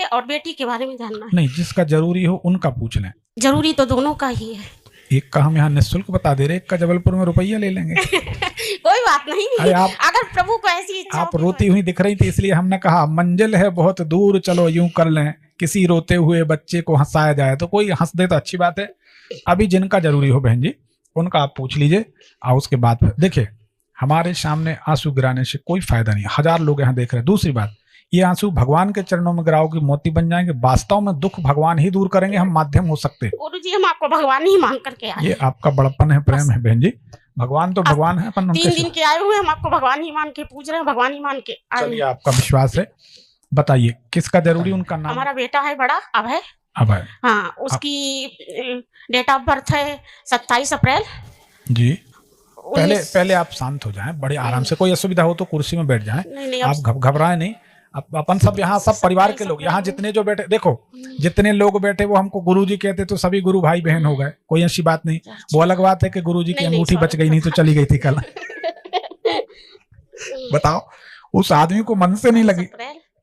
और बेटी के बारे में जानना है। नहीं, जिसका जरूरी हो उनका पूछ लें। जरूरी तो दोनों का ही है। एक का हम यहाँ निःशुल्क बता दे रहे, एक का जबलपुर में रुपया ले लेंगे। कोई बात नहीं। अरे आप, अगर प्रभु को ऐसी इच्छा आप रोती हुई दिख रही थी, इसलिए हमने कहा मंजिल है बहुत दूर, चलो यूं कर लें, किसी रोते हुए बच्चे को हंसाया जाए। तो कोई हंस दे तो अच्छी बात है। अभी जिनका जरूरी हो बहन जी, उनका आप पूछ लीजिए। और उसके बाद फिर देखिए, हमारे सामने आंसू गिराने से कोई फायदा नहीं। 1000 लोग यहाँ देख रहे हैं। दूसरी बात, ये आंसू भगवान के चरणों में गिराओगे, मोती बन जाएंगे। वास्तव में दुख भगवान ही दूर करेंगे, हम माध्यम हो सकते हैं। गुरुजी हम आपको भगवान ही मान करके आए। ये आपका बड़प्पन है, प्रेम है बहन जी। भगवान तो भगवान है, अपन 3 दिन के आए हुए हम आपको भगवान ही मान के पूछ रहे हैं, भगवान ही मान के आए। चलिए, आपका विश्वास है। बताइए किसका जरूरी, उनका नाम? हमारा बेटा है बड़ा अभय। अभय। हाँ, उसकी डेट ऑफ बर्थ है 27 अप्रैल जी। पहले आप शांत हो जाएं, बड़े आराम से। कोई असुविधा हो तो कुर्सी में बैठ जाएं। नहीं, आप घबराएं नहीं। अपन सब यहाँ सब परिवार के लोग, यहाँ जितने जो बैठे, देखो जितने लोग बैठे वो हमको गुरुजी कहते, तो सभी गुरु भाई बहन हो गए, कोई ऐसी बात नहीं। वो अलग बात है कि गुरुजी की अंगूठी बच गई, नहीं तो चली गई थी कल। बताओ, उस आदमी को मन से नहीं लगी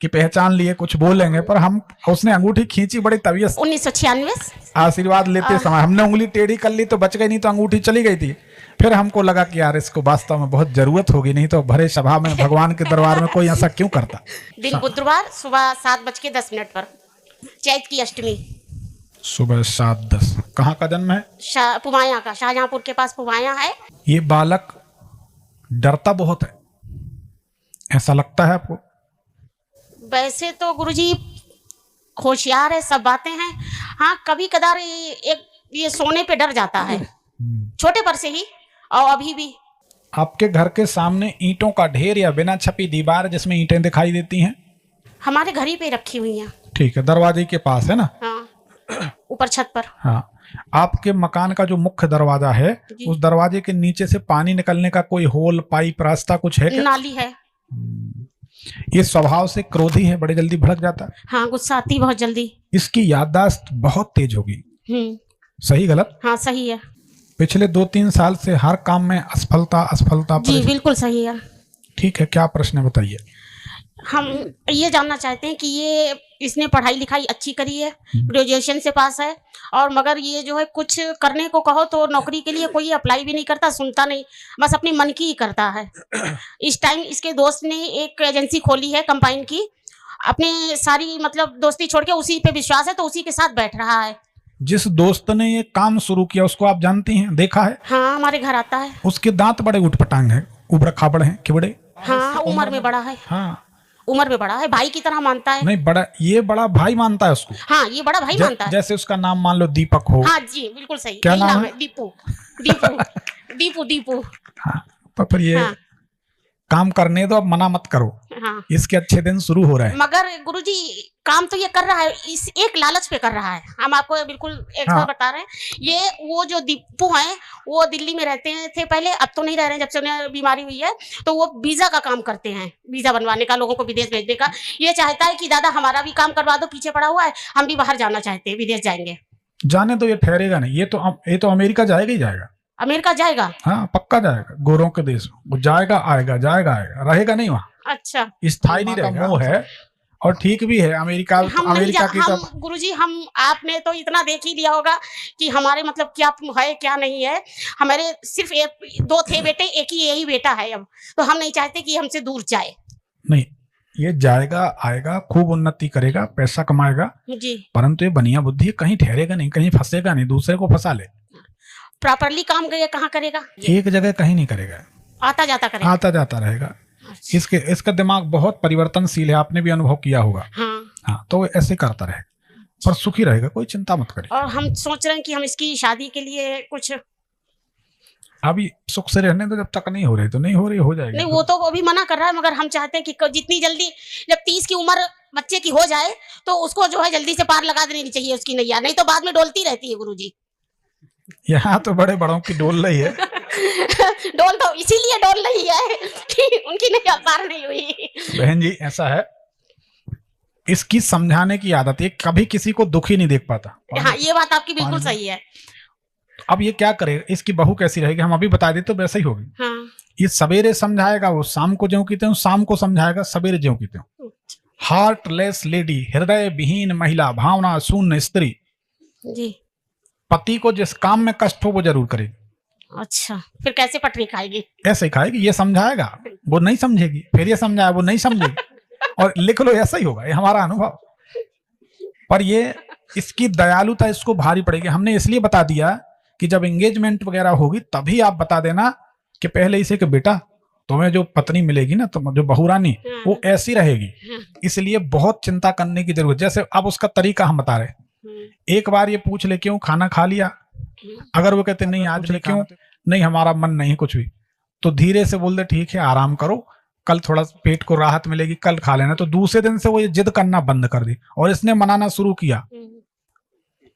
कि पहचान लिए, कुछ बोलेंगे, पर हम, उसने अंगूठी खींची बड़ी तबीयत। 1996 आशीर्वाद लेते समय हमने उंगली टेढ़ी कर ली तो बच गई, नहीं तो अंगूठी चली गई थी। फिर हमको लगा कि यार इसको वास्तव में बहुत जरूरत होगी, नहीं तो भरे सभा में भगवान के दरबार में कोई ऐसा क्यों करता। दिन बुधवार सुबह 7:10 पर, चैत की अष्टमी, सुबह 7:10। कहाँ का जन्म है? पुवाया का, शाहजहांपुर के पास पुवाया है। ये बालक डरता बहुत है, ऐसा लगता है आपको? वैसे तो गुरुजी होशियार है, सब बातें हैं। हाँ, कभी कदार ये सोने पे डर जाता है, छोटे पर से ही, और अभी भी। आपके घर के सामने ईंटों का ढेर या बिना छपी दीवार जिसमें ईंटें दिखाई देती हैं? हमारे घर ही पे रखी हुई हैं। ठीक है, दरवाजे के पास है ना? हाँ, ऊपर छत पर। हाँ, आपके मकान का जो मुख्य दरवाजा है, उस दरवाजे के नीचे से पानी निकलने का कोई होल, पाइप, रास्ता कुछ है क्या? नाली है। ये स्वभाव से क्रोधी है, बड़े जल्दी भड़क जाता है। हाँ, गुस्सा आती बहुत जल्दी। इसकी याददाश्त बहुत तेज होगी। सही गलत? हाँ, सही है। पिछले 2-3 साल से हर काम में असफलता जी, बिल्कुल सही है। ठीक है, क्या प्रश्न है बताइए। हम ये जानना चाहते हैं कि इसने पढ़ाई लिखाई अच्छी करी है, ग्रेजुएशन से पास है, और मगर ये जो है कुछ करने को कहो तो नौकरी के लिए कोई अप्लाई भी नहीं करता, सुनता नहीं, बस अपनी मन की ही करता है। इस टाइम इसके दोस्त ने एक एजेंसी खोली है कंबाइन की, अपनी सारी मतलब दोस्ती छोड़ के उसी पे विश्वास है तो उसी के साथ बैठ रहा है। जिस दोस्त ने ये काम शुरू किया उसको आप जानती हैं, देखा है? हाँ, हमारे घर आता है। उसके दांत बड़े उठपटांग हैं, उबड़ खाबड़ हैं, किबड़े। हाँ, उम्र में बड़ा है। हाँ, उम्र में बड़ा है, भाई की तरह मानता है। नहीं, बड़ा, ये बड़ा भाई मानता है उसको। हाँ, ये बड़ा भाई मानता है। जैसे उसका नाम मान लो दीपक हो। हाँ जी, बिल्कुल सही। क्या नाम है? दीपू। दीपू दीपू दीपू। हाँ, तो फिर ये काम करने दो, अब मना मत करो। हाँ, इसके अच्छे दिन शुरू हो रहे हैं। मगर गुरुजी काम तो ये कर रहा है, इस एक लालच पे कर रहा है। हम आपको बिल्कुल एक बार बता रहे हैं। ये वो जो दीपू हैं, वो दिल्ली में रहते थे पहले, अब तो नहीं रह रहे हैं, जब से उन्हें बीमारी हुई है। तो वो वीजा का काम करते हैं, वीजा बनवाने का, लोगों को विदेश भेजने का। ये चाहता है कि दादा हमारा भी काम करवा दो, पीछे पड़ा हुआ है, हम भी बाहर जाना चाहते हैं, विदेश जाएंगे। जाने तो ये ठहरेगा नहीं, ये तो अमेरिका जाएगा ही जाएगा। अमेरिका जाएगा? हाँ, पक्का जाएगा, गोरों के देश में वो जाएगा, आएगा, रहेगा नहीं वहाँ। अच्छा, स्थायी नहीं रहेगा। वो है, और ठीक भी है। अमेरिका की तरफ गुरुजी, हम आपने तो इतना देख ही लिया होगा कि हमारे मतलब क्या है क्या नहीं है। हमारे सिर्फ 2 थे बेटे, एक ही यही बेटा है अब, तो हम नहीं चाहते कि हमसे दूर जाए। नहीं, ये जाएगा, आएगा, खूब उन्नति करेगा, पैसा कमाएगा जी, परंतु ये बनिया बुद्धि, कहीं ठहरेगा नहीं, कहीं फंसेगा नहीं, दूसरे को फंसा ले। प्रॉपरली काम कहाँ करेगा? एक जगह कहीं नहीं करेगा, आता जाता करेगा, आता जाता रहेगा। इसका दिमाग बहुत परिवर्तनशील है, आपने भी अनुभव किया होगा। हाँ, तो ऐसे करता रहेगा, पर सुखी रहेगा, कोई चिंता मत करिए। और हम सोच रहे हैं कि हम इसकी शादी के लिए कुछ अभी सुख से रहने तो, जब तक नहीं हो रही तो नहीं हो रही, हो जाएगी। नहीं, वो तो अभी मना कर रहा है, मगर हम चाहते हैं कि जितनी जल्दी, जब 30 की उम्र बच्चे की हो जाए तो उसको जो है जल्दी से पार लगा देनी चाहिए उसकी नैया, नहीं तो बाद में डोलती रहती है गुरुजी। यहाँ तो बड़े बड़ों की डोल रही है। डोल तो इसीलिए डोल रही है कि उनकी नैया पार नहीं हुई। बहन जी, ऐसा है, इसकी समझाने की आदत है, कभी किसी को दुखी नहीं देख पाता। हाँ, ये बात आपकी बिल्कुल सही है। अब ये क्या करेगा, इसकी बहू कैसी रहेगी, हम अभी बता देते तो वैसे ही होगी। हाँ, ये सवेरे समझाएगा, वो शाम को ज्यों की त्यों, शाम को समझाएगा, सवेरे ज्यों की त्यों। हार्टलेस लेडी, हृदय विहीन महिला, भावना शून्य स्त्री, जी। पति को जिस काम में कष्ट हो वो जरूर करेगी। अच्छा, फिर कैसे पटरी खाएगी? ऐसे ही खाएगी, ये समझाएगा वो नहीं समझेगी, फिर ये समझाया वो नहीं समझेगी, और लिख लो ऐसा ही होगा, ये हमारा अनुभव। पर ये इसकी दयालुता इसको भारी पड़ेगी। हमने इसलिए बता दिया कि जब एंगेजमेंट वगैरह होगी तभी आप बता देना कि पहले इसे कि बेटा तुम्हें जो पत्नी मिलेगी ना, तुम जो बहुरानी, वो ऐसी रहेगी, इसलिए बहुत चिंता करने की जरूरत। जैसे अब उसका तरीका हम बता रहे, एक बार ये पूछ ले क्यों खाना खा लिया, अगर वो कहते नहीं आज ले क्यों नहीं हमारा मन नहीं कुछ भी, तो धीरे से बोल दे ठीक है आराम करो, कल थोड़ा पेट को राहत मिलेगी, कल खा लेना। तो दूसरे दिन से वो ये जिद करना बंद कर दी और इसने मनाना शुरू किया,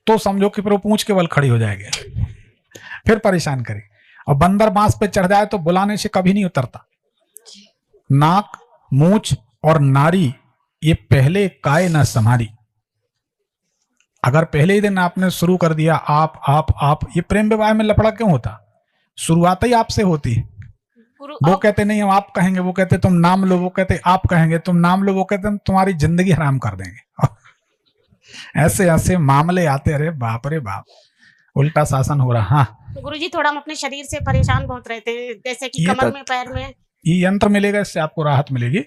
तो समझो कि फिर वो पूंछ के बल खड़ी हो जाएगी, फिर परेशान करे। और बंदर बांस पे चढ़ जाए तो बुलाने से कभी नहीं उतरता। नाक, मूंछ और नारी ये पहले काय न समारी। अगर पहले ही दिन आपने शुरू कर दिया आप, ये प्रेम विवाह में लफड़ा क्यों होता? शुरुआत ही आपसे होती है। वो कहते नहीं हम आप कहेंगे, वो कहते तुम नाम लो, वो कहते आप कहेंगे तुम नाम लो, वो कहते हम तुम्हारी जिंदगी हराम कर देंगे। ऐसे ऐसे मामले आते, अरे बाप रे बाप, उल्टा शासन हो रहा। हाँ गुरुजी, थोड़ा हम अपने शरीर से परेशान बहुत रहते हैं, जैसे कि ये कमर तो- में, पैर में। ये यंत्र मिलेगा, इससे आपको राहत मिलेगी।